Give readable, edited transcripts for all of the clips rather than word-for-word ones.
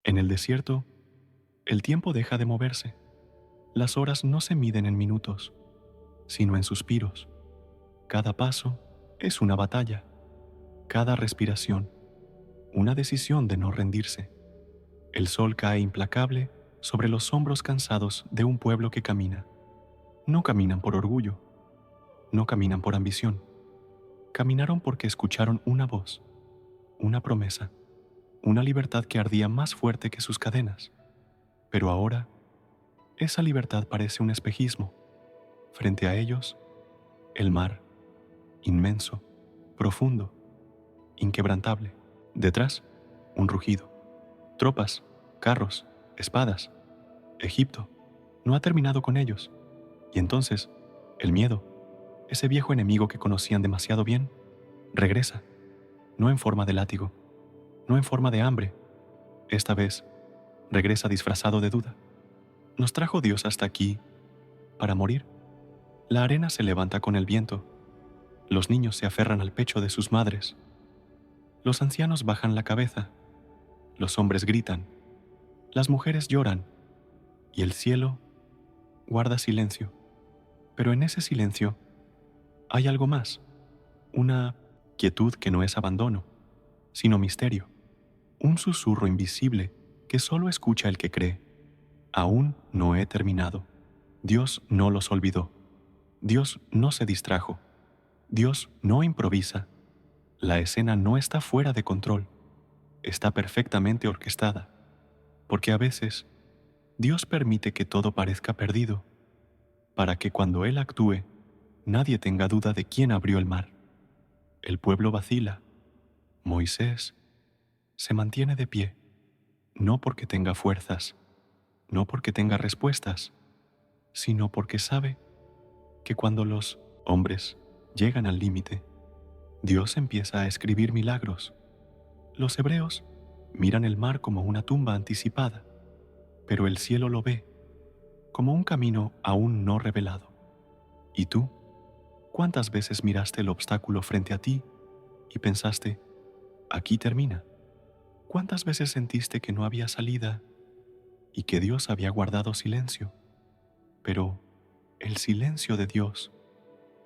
En el desierto, el tiempo deja de moverse. Las horas no se miden en minutos, sino en suspiros. Cada paso es una batalla, cada respiración, una decisión de no rendirse. El sol cae implacable sobre los hombros cansados de un pueblo que camina. No caminan por orgullo, no caminan por ambición. Caminaron porque escucharon una voz, una promesa, una libertad que ardía más fuerte que sus cadenas. Pero ahora, esa libertad parece un espejismo. Frente a ellos, el mar, inmenso, profundo, inquebrantable. Detrás, un rugido. Tropas, carros, espadas. Egipto no ha terminado con ellos. Y entonces, el miedo, ese viejo enemigo que conocían demasiado bien, regresa, no en forma de látigo, no en forma de hambre. Esta vez, regresa disfrazado de duda. ¿Nos trajo Dios hasta aquí para morir? La arena se levanta con el viento. Los niños se aferran al pecho de sus madres. Los ancianos bajan la cabeza. Los hombres gritan. Las mujeres lloran. Y el cielo guarda silencio. Pero en ese silencio hay algo más. Una quietud que no es abandono, sino misterio. Un susurro invisible que solo escucha el que cree. Aún no he terminado. Dios no los olvidó. Dios no se distrajo. Dios no improvisa. La escena no está fuera de control. Está perfectamente orquestada. Porque a veces, Dios permite que todo parezca perdido, para que cuando Él actúe, nadie tenga duda de quién abrió el mar. El pueblo vacila. Moisés se mantiene de pie, no porque tenga fuerzas, no porque tenga respuestas, sino porque sabe que cuando los hombres llegan al límite, Dios empieza a escribir milagros. Los hebreos miran el mar como una tumba anticipada, pero el cielo lo ve como un camino aún no revelado. ¿Y tú? ¿Cuántas veces miraste el obstáculo frente a ti y pensaste, aquí termina? ¿Cuántas veces sentiste que no había salida y que Dios había guardado silencio? Pero el silencio de Dios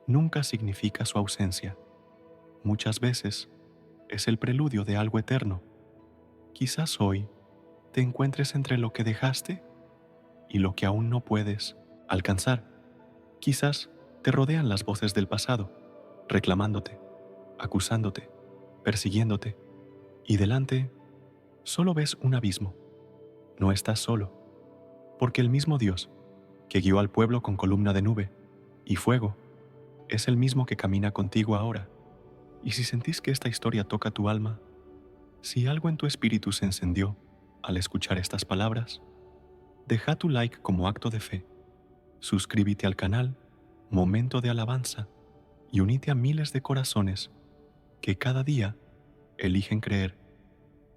nunca significa su ausencia. Muchas veces es el preludio de algo eterno. Quizás hoy te encuentres entre lo que dejaste y lo que aún no puedes alcanzar. Quizás te rodean las voces del pasado, reclamándote, acusándote, persiguiéndote, y delante solo ves un abismo. No estás solo, porque el mismo Dios que guió al pueblo con columna de nube y fuego es el mismo que camina contigo ahora. Y si sentís que esta historia toca tu alma, si algo en tu espíritu se encendió al escuchar estas palabras, deja tu like como acto de fe, suscríbete al canal Momento de Alabanza y unite a miles de corazones que cada día eligen creer,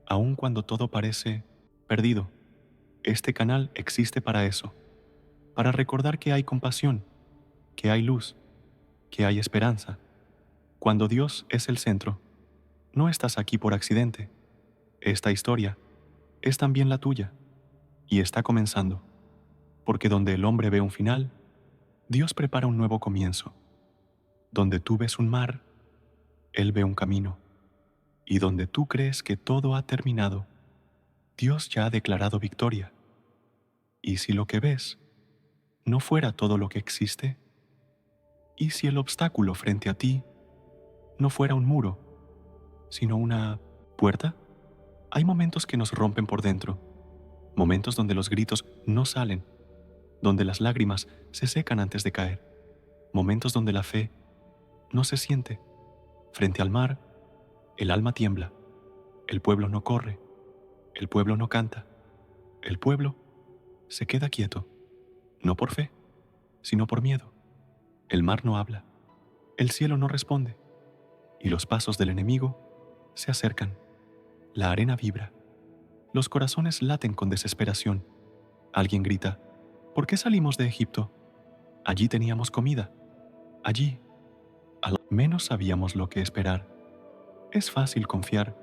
aun cuando todo parece perdido. Este canal existe para eso, para recordar que hay compasión, que hay luz, que hay esperanza. Cuando Dios es el centro, no estás aquí por accidente. Esta historia es también la tuya y está comenzando, porque donde el hombre ve un final, Dios prepara un nuevo comienzo. Donde tú ves un mar, Él ve un camino. Y donde tú crees que todo ha terminado, Dios ya ha declarado victoria. Y si lo que ves no fuera todo lo que existe, y si el obstáculo frente a ti no fuera un muro, sino una puerta, hay momentos que nos rompen por dentro, momentos donde los gritos no salen, donde las lágrimas se secan antes de caer, momentos donde la fe no se siente. Frente al mar, el alma tiembla, el pueblo no corre, el pueblo no canta, el pueblo se queda quieto, no por fe, sino por miedo. El mar no habla, el cielo no responde, y los pasos del enemigo se acercan. La arena vibra, los corazones laten con desesperación. Alguien grita, ¿por qué salimos de Egipto? Allí teníamos comida, allí. Al menos sabíamos lo que esperar. Es fácil confiar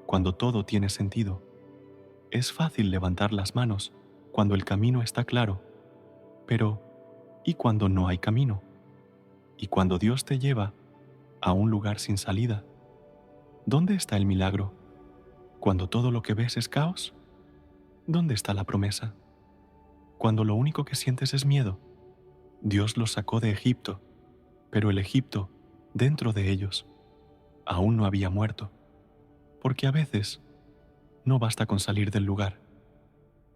cuando todo tiene sentido, Es fácil levantar las manos cuando el camino está claro, pero ¿y cuando no hay camino? ¿Y cuando Dios te lleva a un lugar sin salida? ¿Dónde está el milagro? ¿Cuando todo lo que ves es caos? ¿Dónde está la promesa? Cuando lo único que sientes es miedo. Dios los sacó de Egipto, pero el Egipto, dentro de ellos, aún no había muerto, porque a veces no basta con salir del lugar.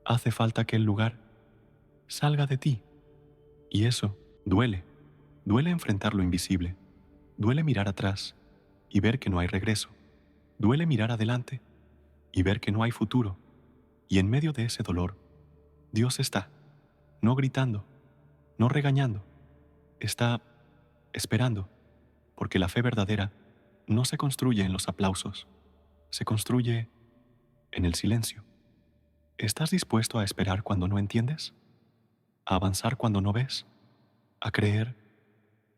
Hace falta que el lugar salga de ti, y eso duele. Duele enfrentar lo invisible. Duele mirar atrás y ver que no hay regreso. Duele mirar adelante y ver que no hay futuro. Y en medio de ese dolor, Dios está, no gritando, no regañando, está esperando, porque la fe verdadera no se construye en los aplausos, se construye en el silencio. ¿Estás dispuesto a esperar cuando no entiendes? ¿A avanzar cuando no ves? ¿A creer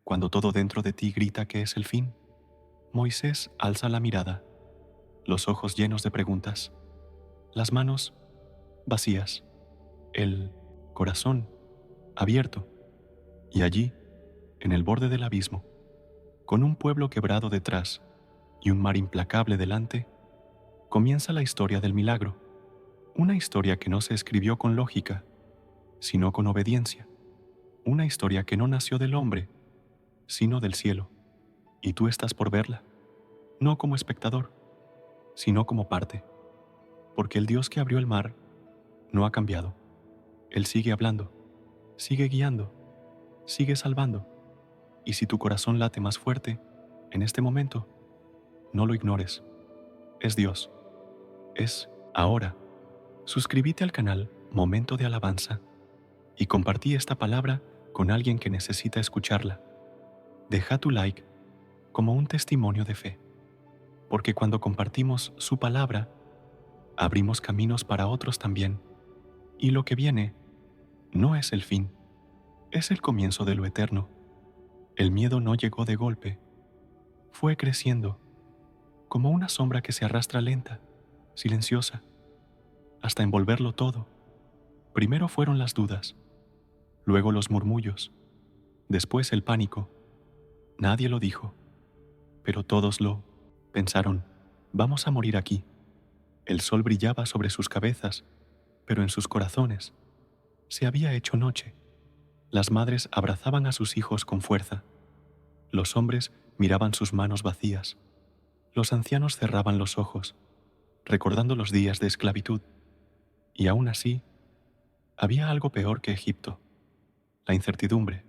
cuando todo dentro de ti grita que es el fin? Moisés alza la mirada, los ojos llenos de preguntas, las manos vacías, el corazón abierto, y allí, en el borde del abismo, con un pueblo quebrado detrás y un mar implacable delante, comienza la historia del milagro, una historia que no se escribió con lógica, sino con obediencia, una historia que no nació del hombre, sino del cielo, y tú estás por verla, no como espectador, sino como parte, porque el Dios que abrió el mar no ha cambiado. Él sigue hablando, sigue guiando, sigue salvando, y si tu corazón late más fuerte, en este momento, no lo ignores. Es Dios, es ahora. Suscríbete al canal Momento de Alabanza y compartí esta palabra con alguien que necesita escucharla. Deja tu like como un testimonio de fe, porque cuando compartimos su palabra, abrimos caminos para otros también, y lo que viene no es el fin, es el comienzo de lo eterno. El miedo no llegó de golpe, fue creciendo, como una sombra que se arrastra lenta, silenciosa, hasta envolverlo todo. Primero fueron las dudas, luego los murmullos, después el pánico. Nadie lo dijo, pero todos lo pensaron. Vamos a morir aquí. El sol brillaba sobre sus cabezas, pero en sus corazones se había hecho noche. Las madres abrazaban a sus hijos con fuerza. Los hombres miraban sus manos vacías. Los ancianos cerraban los ojos, recordando los días de esclavitud. Y aún así, había algo peor que Egipto: la incertidumbre.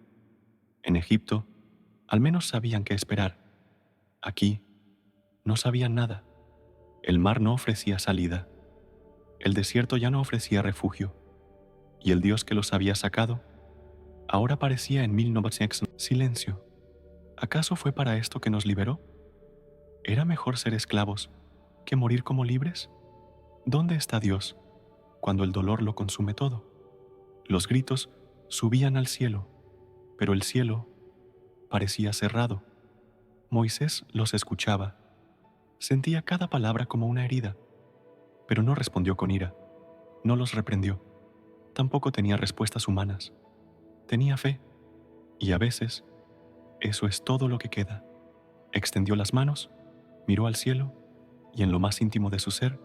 En Egipto, al menos sabían qué esperar. Aquí, no sabían nada. El mar no ofrecía salida. El desierto ya no ofrecía refugio. Y el Dios que los había sacado, ahora parecía en 1900. Silencio. ¿Acaso fue para esto que nos liberó? ¿Era mejor ser esclavos que morir como libres? ¿Dónde está Dios cuando el dolor lo consume todo? Los gritos subían al cielo, pero el cielo parecía cerrado. Moisés los escuchaba. Sentía cada palabra como una herida, pero no respondió con ira, no los reprendió. Tampoco tenía respuestas humanas. Tenía fe, y a veces eso es todo lo que queda. Extendió las manos, miró al cielo, y en lo más íntimo de su ser,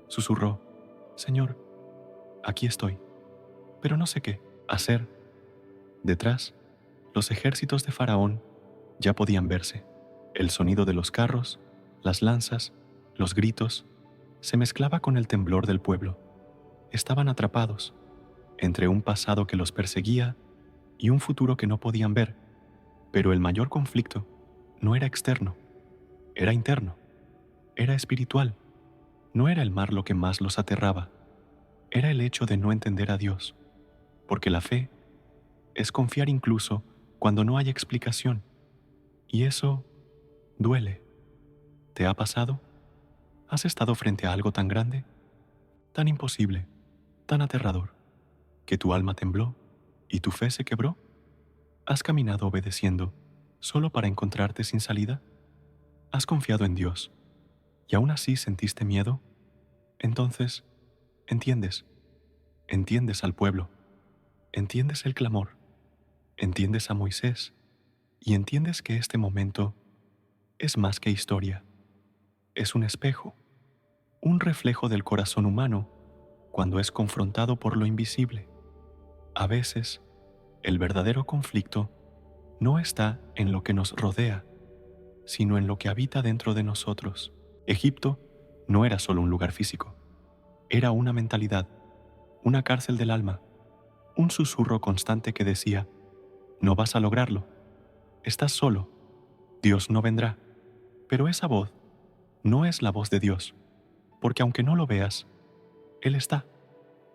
susurró: Señor, aquí estoy, pero no sé qué hacer. Detrás, los ejércitos de Faraón ya podían verse. El sonido de los carros, las lanzas, los gritos, se mezclaba con el temblor del pueblo. Estaban atrapados entre un pasado que los perseguía y un futuro que no podían ver, pero el mayor conflicto no era externo, era interno, era espiritual. No era el mar lo que más los aterraba, era el hecho de no entender a Dios, porque la fe es confiar incluso cuando no hay explicación, y eso duele. ¿Te ha pasado? ¿Has estado frente a algo tan grande, tan imposible, tan aterrador, que tu alma tembló y tu fe se quebró? ¿Has caminado obedeciendo solo para encontrarte sin salida? ¿Has confiado en Dios y aún así sentiste miedo? Entonces, Entiendes, entiendes al pueblo, entiendes el clamor, entiendes a Moisés y entiendes que este momento es más que historia, es un espejo, un reflejo del corazón humano cuando es confrontado por lo invisible. A veces, el verdadero conflicto no está en lo que nos rodea, sino en lo que habita dentro de nosotros. Egipto no era solo un lugar físico, era una mentalidad, una cárcel del alma, un susurro constante que decía, no vas a lograrlo, estás solo, Dios no vendrá. Pero esa voz no es la voz de Dios, porque aunque no lo veas, Él está,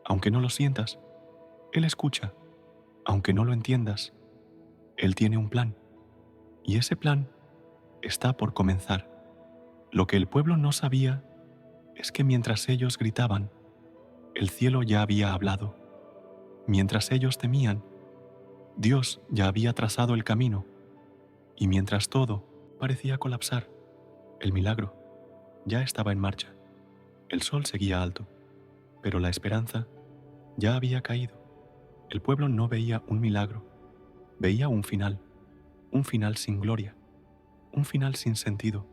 aunque no lo sientas, Él escucha, aunque no lo entiendas, Él tiene un plan, y ese plan está por comenzar. Lo que el pueblo no sabía es que mientras ellos gritaban, el cielo ya había hablado. Mientras ellos temían, Dios ya había trazado el camino. Y mientras todo parecía colapsar, el milagro ya estaba en marcha. El sol seguía alto, pero la esperanza ya había caído. El pueblo no veía un milagro, veía un final sin gloria, un final sin sentido.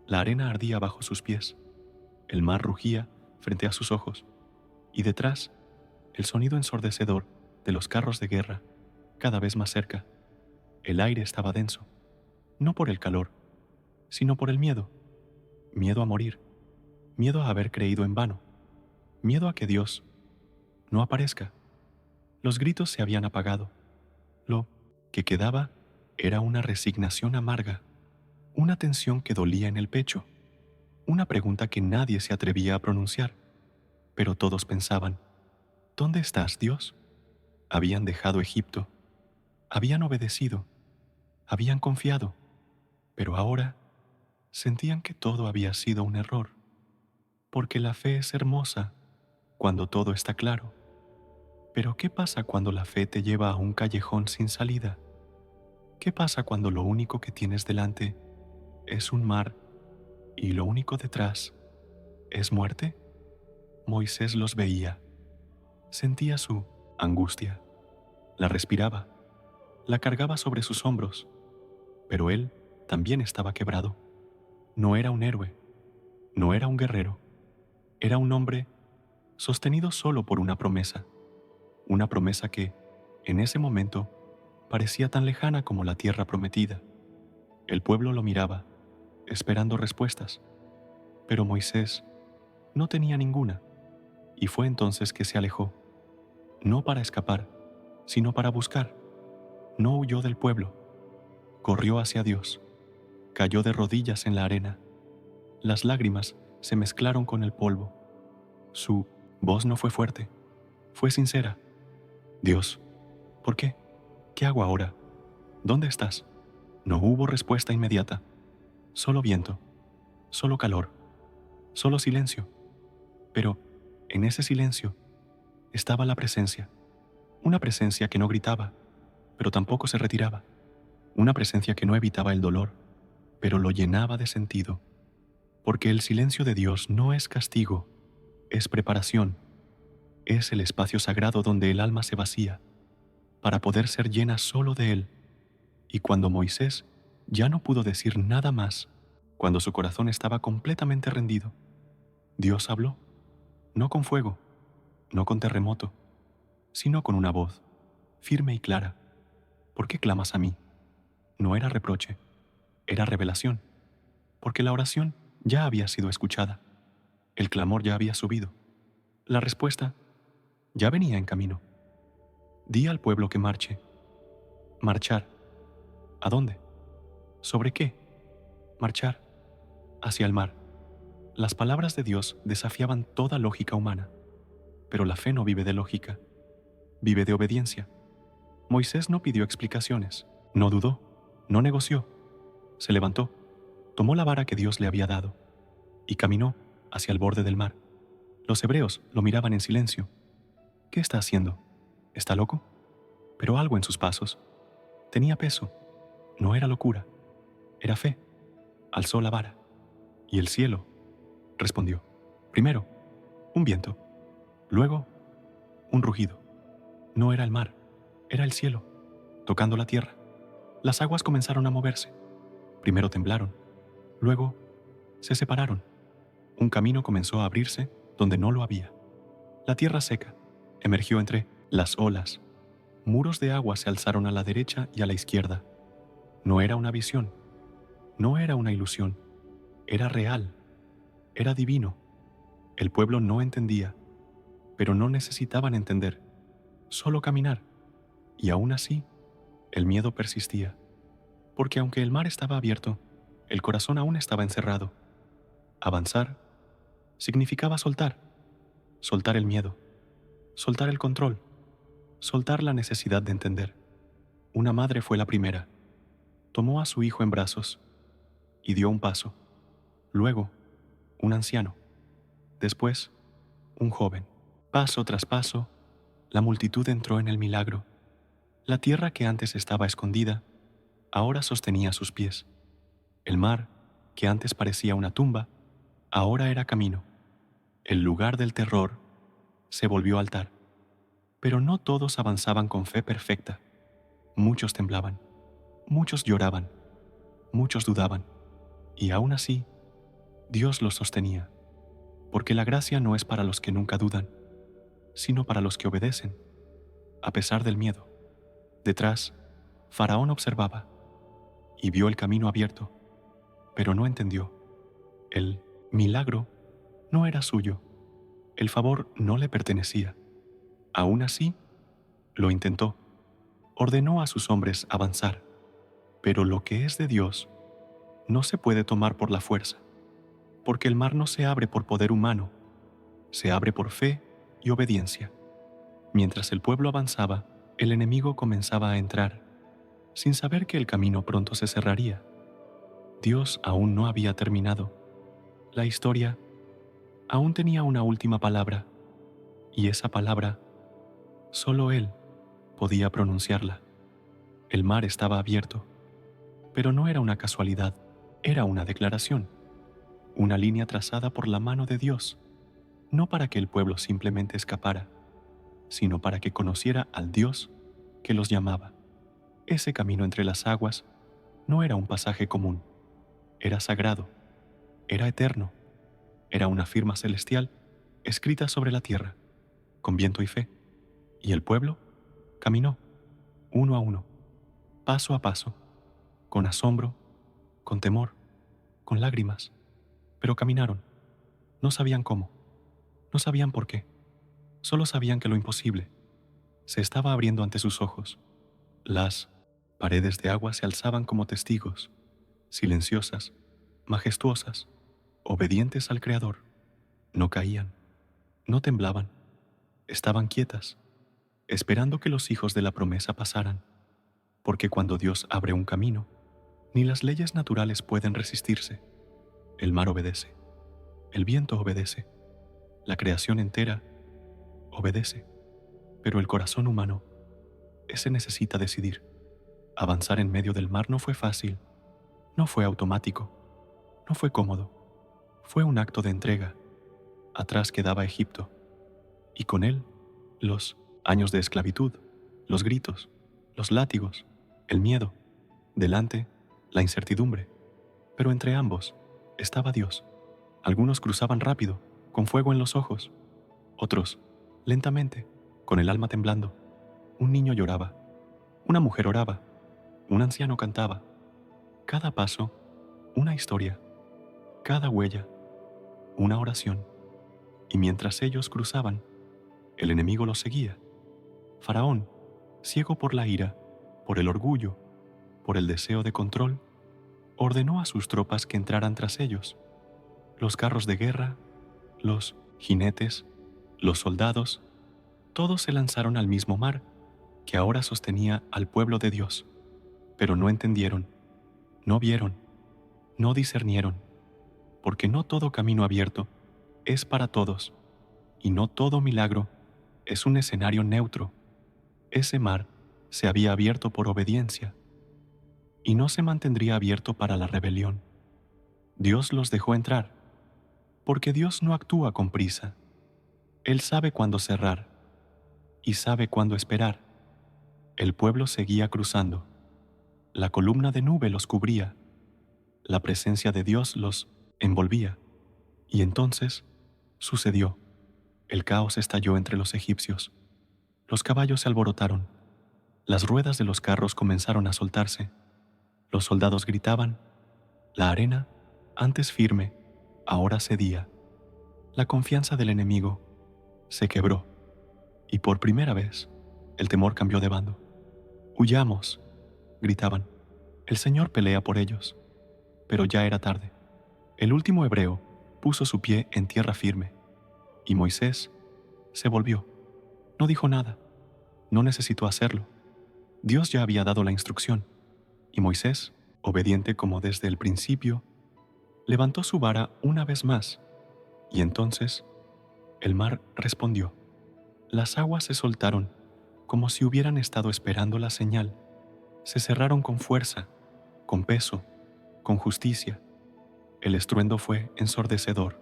La arena ardía bajo sus pies, el mar rugía frente a sus ojos, y detrás, el sonido ensordecedor de los carros de guerra, cada vez más cerca. El aire estaba denso, no por el calor, sino por el miedo. Miedo a morir, miedo a haber creído en vano, miedo a que Dios no aparezca. Los gritos se habían apagado. Lo que quedaba era una resignación amarga, una tensión que dolía en el pecho, una pregunta que nadie se atrevía a pronunciar, pero todos pensaban, ¿dónde estás, Dios? Habían dejado Egipto, habían obedecido, habían confiado, pero ahora sentían que todo había sido un error, porque la fe es hermosa cuando todo está claro. Pero ¿qué pasa cuando la fe te lleva a un callejón sin salida? ¿Qué pasa cuando lo único que tienes delante es un mar y lo único detrás es muerte? Moisés los veía, sentía su angustia, la respiraba, la cargaba sobre sus hombros, pero él también estaba quebrado. No era un héroe, no era un guerrero, era un hombre sostenido solo por una promesa que, en ese momento, parecía tan lejana como la tierra prometida. El pueblo lo miraba, esperando respuestas, pero Moisés no tenía ninguna, y fue entonces que se alejó, no para escapar, sino para buscar. No huyó del pueblo, corrió hacia Dios, cayó de rodillas en la arena. Las lágrimas se mezclaron con el polvo. Su voz no fue fuerte, fue sincera. Dios, ¿por qué? ¿Qué hago ahora? ¿Dónde estás? No hubo respuesta inmediata, solo viento, solo calor, solo silencio. Pero en ese silencio estaba la presencia, una presencia que no gritaba, pero tampoco se retiraba, una presencia que no evitaba el dolor, pero lo llenaba de sentido, porque el silencio de Dios no es castigo, es preparación, es el espacio sagrado donde el alma se vacía, para poder ser llena solo de Él. Y cuando Moisés ya no pudo decir nada más, cuando su corazón estaba completamente rendido, Dios habló, no con fuego, no con terremoto, sino con una voz, firme y clara. ¿Por qué clamas a mí? No era reproche, era revelación, porque la oración ya había sido escuchada, el clamor ya había subido, la respuesta ya venía en camino. Di al pueblo que marche. Marchar. ¿A dónde? ¿Sobre qué? Marchar. Hacia el mar. Las palabras de Dios desafiaban toda lógica humana, pero la fe no vive de lógica, vive de obediencia. Moisés no pidió explicaciones, no dudó, no negoció. Se levantó, tomó la vara que Dios le había dado y caminó hacia el borde del mar. Los hebreos lo miraban en silencio. ¿Qué está haciendo? ¿Está loco? Pero algo en sus pasos tenía peso. No era locura, era fe. Alzó la vara y el cielo respondió. Primero, un viento, Luego, un rugido. No era el mar, era el cielo, tocando la tierra. Las aguas comenzaron a moverse. Primero temblaron, luego se separaron. Un camino comenzó a abrirse donde no lo había. La tierra seca emergió entre las olas. Muros de agua se alzaron a la derecha y a la izquierda. No era una visión, no era una ilusión, era real, era divino. El pueblo no entendía, pero no necesitaban entender, solo caminar. Y aún así, el miedo persistía, porque aunque el mar estaba abierto, el corazón aún estaba encerrado. Avanzar significaba soltar, soltar el miedo, soltar el control, soltar la necesidad de entender. Una madre fue la primera. Tomó a su hijo en brazos y dio un paso. Luego, un anciano. Después, un joven. Paso tras paso, la multitud entró en el milagro. La tierra que antes estaba escondida, ahora sostenía sus pies. El mar, que antes parecía una tumba, ahora era camino. El lugar del terror se volvió altar. Pero no todos avanzaban con fe perfecta. Muchos temblaban, muchos lloraban, muchos dudaban. Y aún así, Dios los sostenía, porque la gracia no es para los que nunca dudan, sino para los que obedecen, a pesar del miedo. Detrás, Faraón observaba y vio el camino abierto, pero no entendió. El milagro no era suyo, el favor no le pertenecía. Aún así, lo intentó, ordenó a sus hombres avanzar, pero lo que es de Dios no se puede tomar por la fuerza, porque el mar no se abre por poder humano, se abre por fe y obediencia. Mientras el pueblo avanzaba, el enemigo comenzaba a entrar, sin saber que el camino pronto se cerraría. Dios aún no había terminado. La historia aún tenía una última palabra, y esa palabra, solo Él podía pronunciarla. El mar estaba abierto, pero no era una casualidad, era una declaración, una línea trazada por la mano de Dios, no para que el pueblo simplemente escapara, sino para que conociera al Dios que los llamaba. Ese camino entre las aguas no era un pasaje común, era sagrado, era eterno, era una firma celestial escrita sobre la tierra, con viento y fe. Y el pueblo caminó, uno a uno, paso a paso, con asombro, con temor, con lágrimas, pero caminaron. No sabían cómo, no sabían por qué, solo sabían que lo imposible se estaba abriendo ante sus ojos. Las paredes de agua se alzaban como testigos, silenciosas, majestuosas, obedientes al Creador. No caían, no temblaban, estaban quietas, esperando que los hijos de la promesa pasaran, porque cuando Dios abre un camino, ni las leyes naturales pueden resistirse. El mar obedece, el viento obedece, la creación entera obedece, pero el corazón humano, ese necesita decidir. Avanzar en medio del mar no fue fácil, no fue automático, no fue cómodo, fue un acto de entrega. Atrás quedaba Egipto, y con él los años de esclavitud, los gritos, los látigos, el miedo, delante la incertidumbre, pero entre ambos estaba Dios. Algunos cruzaban rápido, con fuego en los ojos, otros lentamente, con el alma temblando. Un niño lloraba, una mujer oraba, un anciano cantaba. Cada paso, una historia, cada huella, una oración. Y mientras ellos cruzaban, el enemigo los seguía. Faraón, ciego por la ira, por el orgullo, por el deseo de control, ordenó a sus tropas que entraran tras ellos. Los carros de guerra, los jinetes, los soldados, todos se lanzaron al mismo mar que ahora sostenía al pueblo de Dios. Pero no entendieron, no vieron, no discernieron, porque no todo camino abierto es para todos, y no todo milagro es un escenario neutro. Ese mar se había abierto por obediencia, y no se mantendría abierto para la rebelión. Dios los dejó entrar, porque Dios no actúa con prisa. Él sabe cuándo cerrar y sabe cuándo esperar. El pueblo seguía cruzando. La columna de nube los cubría. La presencia de Dios los envolvía. Y entonces sucedió. El caos estalló entre los egipcios. Los caballos se alborotaron. Las ruedas de los carros comenzaron a soltarse. Los soldados gritaban. La arena, antes firme, ahora cedía. La confianza del enemigo se quebró. Y por primera vez, el temor cambió de bando. «Huyamos», gritaban. «El Señor pelea por ellos». Pero ya era tarde. El último hebreo puso su pie en tierra firme. Y Moisés se volvió. No dijo nada. No necesitó hacerlo. Dios ya había dado la instrucción. Y Moisés, obediente como desde el principio, levantó su vara una vez más. Y entonces el mar respondió. Las aguas se soltaron como si hubieran estado esperando la señal. Se cerraron con fuerza, con peso, con justicia. El estruendo fue ensordecedor.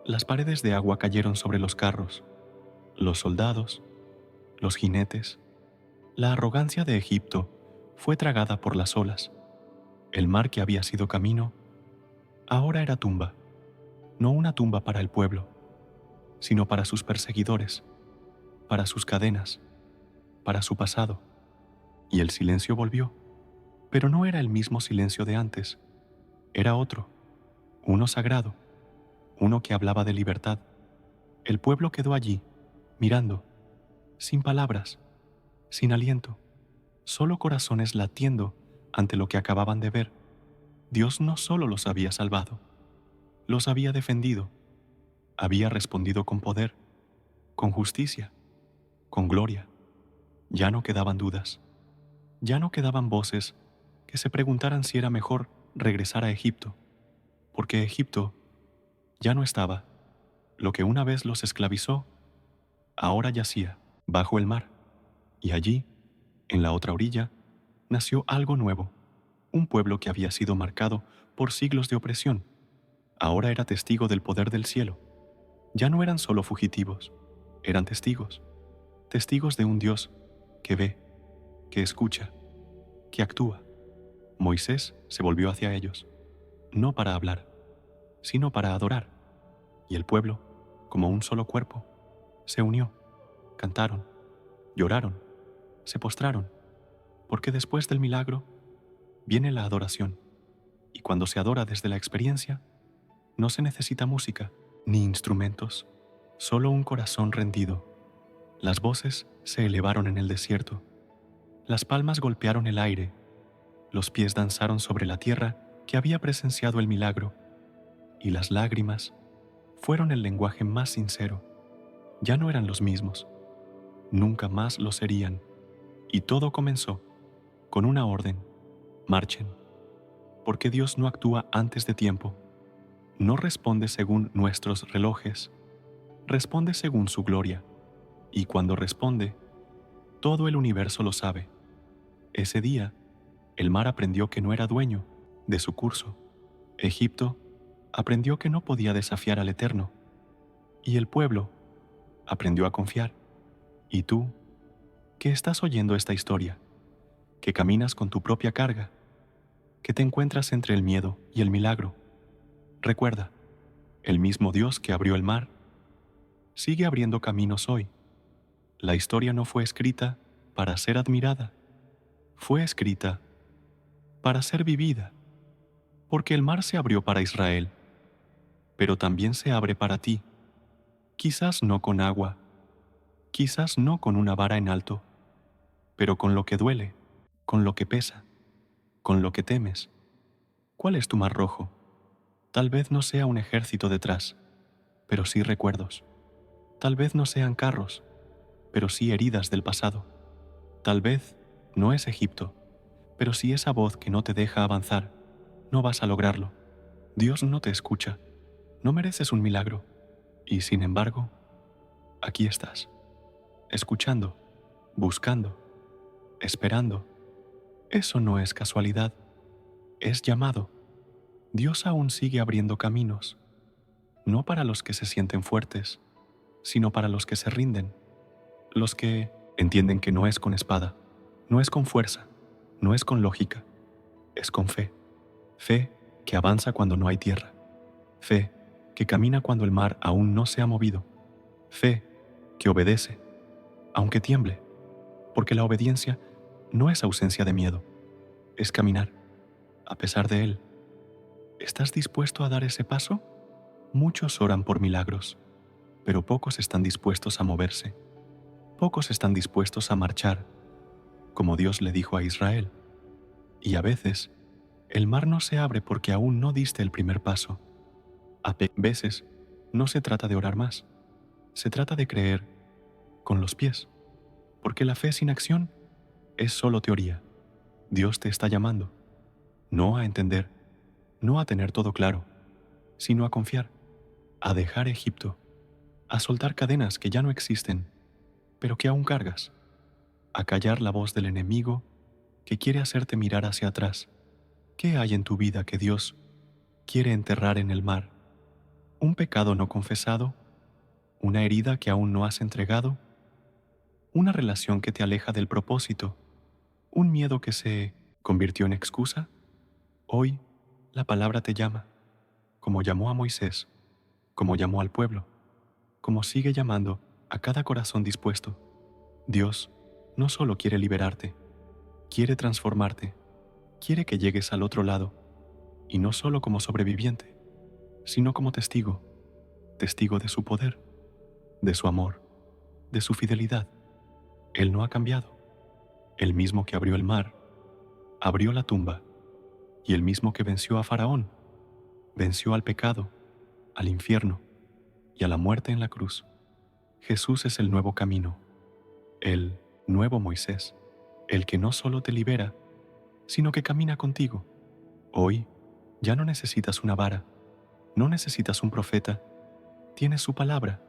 Las paredes de agua cayeron sobre los carros, los soldados, los jinetes. La arrogancia de Egipto fue tragada por las olas. El mar que había sido camino, ahora era tumba. No una tumba para el pueblo, sino para sus perseguidores, para sus cadenas, para su pasado. Y el silencio volvió, pero no era el mismo silencio de antes. Era otro, uno sagrado, uno que hablaba de libertad. El pueblo quedó allí, mirando, sin palabras, sin aliento, solo corazones latiendo ante lo que acababan de ver. Dios no solo los había salvado, los había defendido, había respondido con poder, con justicia, con gloria. Ya no quedaban dudas, ya no quedaban voces que se preguntaran si era mejor regresar a Egipto, porque Egipto ya no estaba. Lo que una vez los esclavizó, ahora yacía bajo el mar, y allí, en la otra orilla, nació algo nuevo, un pueblo que había sido marcado por siglos de opresión. Ahora era testigo del poder del cielo. Ya no eran solo fugitivos, eran testigos, testigos de un Dios que ve, que escucha, que actúa. Moisés se volvió hacia ellos, no para hablar, sino para adorar, y el pueblo, como un solo cuerpo, se unió, cantaron, lloraron, se postraron, porque después del milagro viene la adoración, y cuando se adora desde la experiencia, no se necesita música ni instrumentos, solo un corazón rendido. Las voces se elevaron en el desierto, las palmas golpearon el aire, los pies danzaron sobre la tierra que había presenciado el milagro, y las lágrimas fueron el lenguaje más sincero. Ya no eran los mismos, nunca más lo serían, y todo comenzó con una orden: marchen, porque Dios no actúa antes de tiempo, no responde según nuestros relojes, responde según su gloria, y cuando responde, todo el universo lo sabe. Ese día, el mar aprendió que no era dueño de su curso. Egipto aprendió que no podía desafiar al Eterno, y el pueblo aprendió a confiar. Y tú, que estás oyendo esta historia, que caminas con tu propia carga, que te encuentras entre el miedo y el milagro, recuerda, el mismo Dios que abrió el mar sigue abriendo caminos hoy. La historia no fue escrita para ser admirada, fue escrita para ser vivida, porque el mar se abrió para Israel, pero también se abre para ti, quizás no con agua, quizás no con una vara en alto, pero con lo que duele, con lo que pesa, con lo que temes. ¿Cuál es tu mar rojo? Tal vez no sea un ejército detrás, pero sí recuerdos. Tal vez no sean carros, pero sí heridas del pasado. Tal vez no es Egipto, pero si esa voz que no te deja avanzar, no vas a lograrlo. Dios no te escucha, no mereces un milagro, y sin embargo, aquí estás, escuchando, buscando, esperando. Eso no es casualidad, es llamado. Dios aún sigue abriendo caminos, no para los que se sienten fuertes, sino para los que se rinden, los que entienden que no es con espada, no es con fuerza, no es con lógica, es con fe. Fe que avanza cuando no hay tierra. Fe que camina cuando el mar aún no se ha movido. Fe que obedece, aunque tiemble, porque la obediencia no es ausencia de miedo, es caminar, a pesar de él. ¿Estás dispuesto a dar ese paso? Muchos oran por milagros, pero pocos están dispuestos a moverse. Pocos están dispuestos a marchar, como Dios le dijo a Israel. Y a veces, el mar no se abre porque aún no diste el primer paso. A veces, no se trata de orar más, se trata de creer con los pies, porque la fe sin acción es solo teoría. Dios te está llamando, no a entender, no a tener todo claro, sino a confiar, a dejar Egipto, a soltar cadenas que ya no existen, pero que aún cargas, a callar la voz del enemigo que quiere hacerte mirar hacia atrás. ¿Qué hay en tu vida que Dios quiere enterrar en el mar? ¿Un pecado no confesado? ¿Una herida que aún no has entregado? ¿Una relación que te aleja del propósito? ¿Un miedo que se convirtió en excusa? Hoy, la palabra te llama, como llamó a Moisés, como llamó al pueblo, como sigue llamando a cada corazón dispuesto. Dios no solo quiere liberarte, quiere transformarte, quiere que llegues al otro lado, y no solo como sobreviviente, sino como testigo, testigo de su poder, de su amor, de su fidelidad. Él no ha cambiado. El mismo que abrió el mar, abrió la tumba, y el mismo que venció a Faraón, venció al pecado, al infierno y a la muerte en la cruz. Jesús es el nuevo camino, el nuevo Moisés, el que no solo te libera, sino que camina contigo. Hoy ya no necesitas una vara, no necesitas un profeta, tienes su palabra,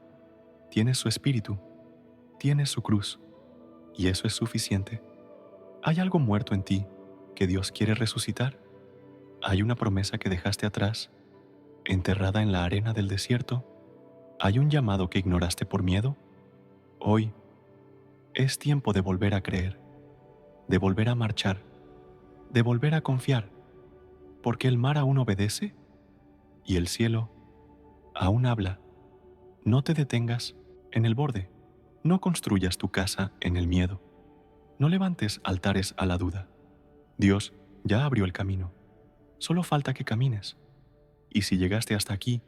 tienes su espíritu, tienes su cruz, y eso es suficiente. ¿Hay algo muerto en ti que Dios quiere resucitar? ¿Hay una promesa que dejaste atrás, enterrada en la arena del desierto? ¿Hay un llamado que ignoraste por miedo? Hoy es tiempo de volver a creer, de volver a marchar, de volver a confiar, porque el mar aún obedece y el cielo aún habla. No te detengas en el borde, no construyas tu casa en el miedo, no levantes altares a la duda. Dios ya abrió el camino, solo falta que camines. Y si llegaste hasta aquí,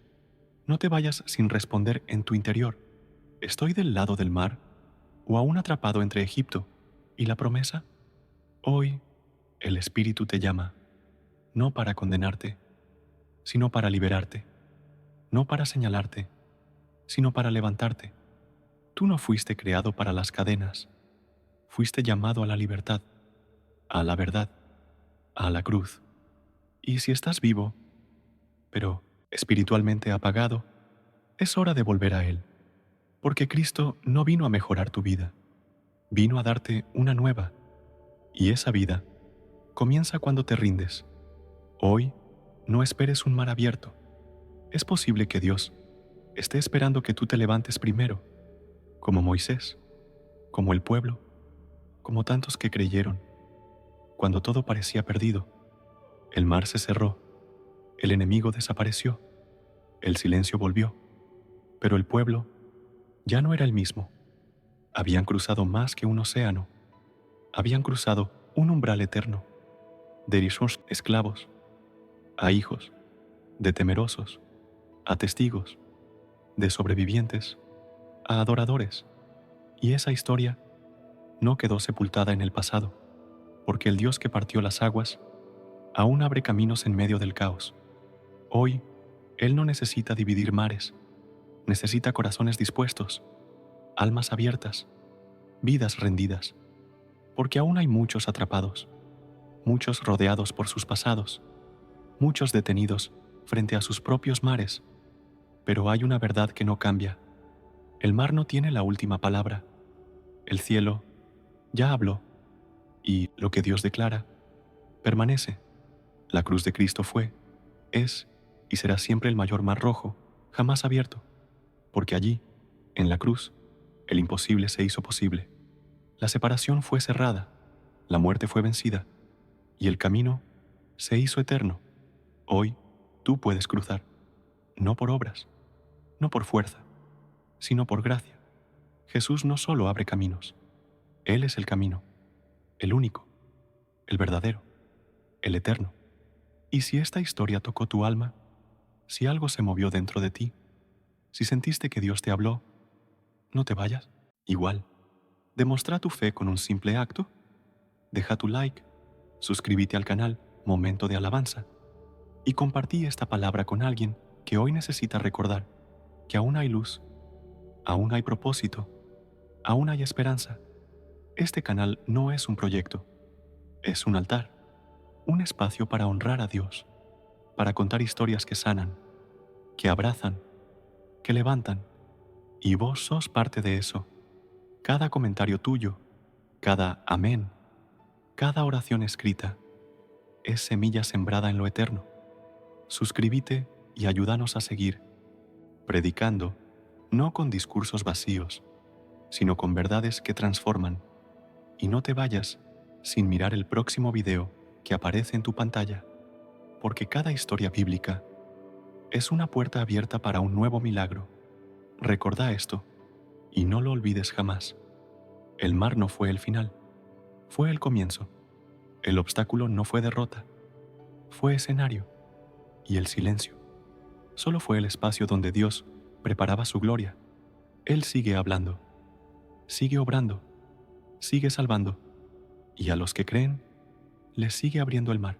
no te vayas sin responder en tu interior. ¿Estoy del lado del mar o aún atrapado entre Egipto y la promesa? Hoy el Espíritu te llama, no para condenarte, sino para liberarte, no para señalarte, sino para levantarte. Tú no fuiste creado para las cadenas, fuiste llamado a la libertad, a la verdad, a la cruz. Y si estás vivo, pero espiritualmente apagado, es hora de volver a Él, porque Cristo no vino a mejorar tu vida, vino a darte una nueva, y esa vida comienza cuando te rindes. Hoy no esperes un mar abierto. Es posible que Dios esté esperando que tú te levantes primero, como Moisés, como el pueblo, como tantos que creyeron. Cuando todo parecía perdido, el mar se cerró, el enemigo desapareció, el silencio volvió, pero el pueblo ya no era el mismo. Habían cruzado más que un océano, habían cruzado un umbral eterno, de erizos esclavos, a hijos, de temerosos, a testigos, de sobrevivientes, a adoradores. Y esa historia no quedó sepultada en el pasado, porque el Dios que partió las aguas aún abre caminos en medio del caos. Hoy, Él no necesita dividir mares, necesita corazones dispuestos, almas abiertas, vidas rendidas, porque aún hay muchos atrapados, muchos rodeados por sus pasados, muchos detenidos frente a sus propios mares. Pero hay una verdad que no cambia. El mar no tiene la última palabra. El cielo ya habló, y lo que Dios declara permanece. La cruz de Cristo fue, es y será siempre el mayor mar rojo, jamás abierto, porque allí, En la cruz, el imposible se hizo posible. La separación fue cerrada, la muerte fue vencida y el camino se hizo eterno. Hoy tú puedes cruzar, no por obras, no por fuerza, sino por gracia. Jesús no solo abre caminos, Él es el camino, el único, el verdadero, el eterno. Y si esta historia tocó tu alma, si algo se movió dentro de ti, si sentiste que Dios te habló, no te vayas. Igual, demuestra tu fe con un simple acto. Deja tu like, suscríbete al canal Momento de Alabanza y compartí esta palabra con alguien que hoy necesita recordar que aún hay luz, aún hay propósito, aún hay esperanza. Este canal no es un proyecto, es un altar, un espacio para honrar a Dios, para contar historias que sanan, que abrazan, que levantan, y vos sos parte de eso. Cada comentario tuyo, cada amén, cada oración escrita, es semilla sembrada en lo eterno. Suscríbete y ayúdanos a seguir, predicando, no con discursos vacíos, sino con verdades que transforman. Y no te vayas sin mirar el próximo video que aparece en tu pantalla, porque cada historia bíblica es una puerta abierta para un nuevo milagro. Recordá esto y no lo olvides jamás. El mar no fue el final, fue el comienzo. El obstáculo no fue derrota, fue escenario. Y el silencio solo fue el espacio donde Dios preparaba su gloria. Él sigue hablando, sigue obrando, sigue salvando, y a los que creen, les sigue abriendo el mar.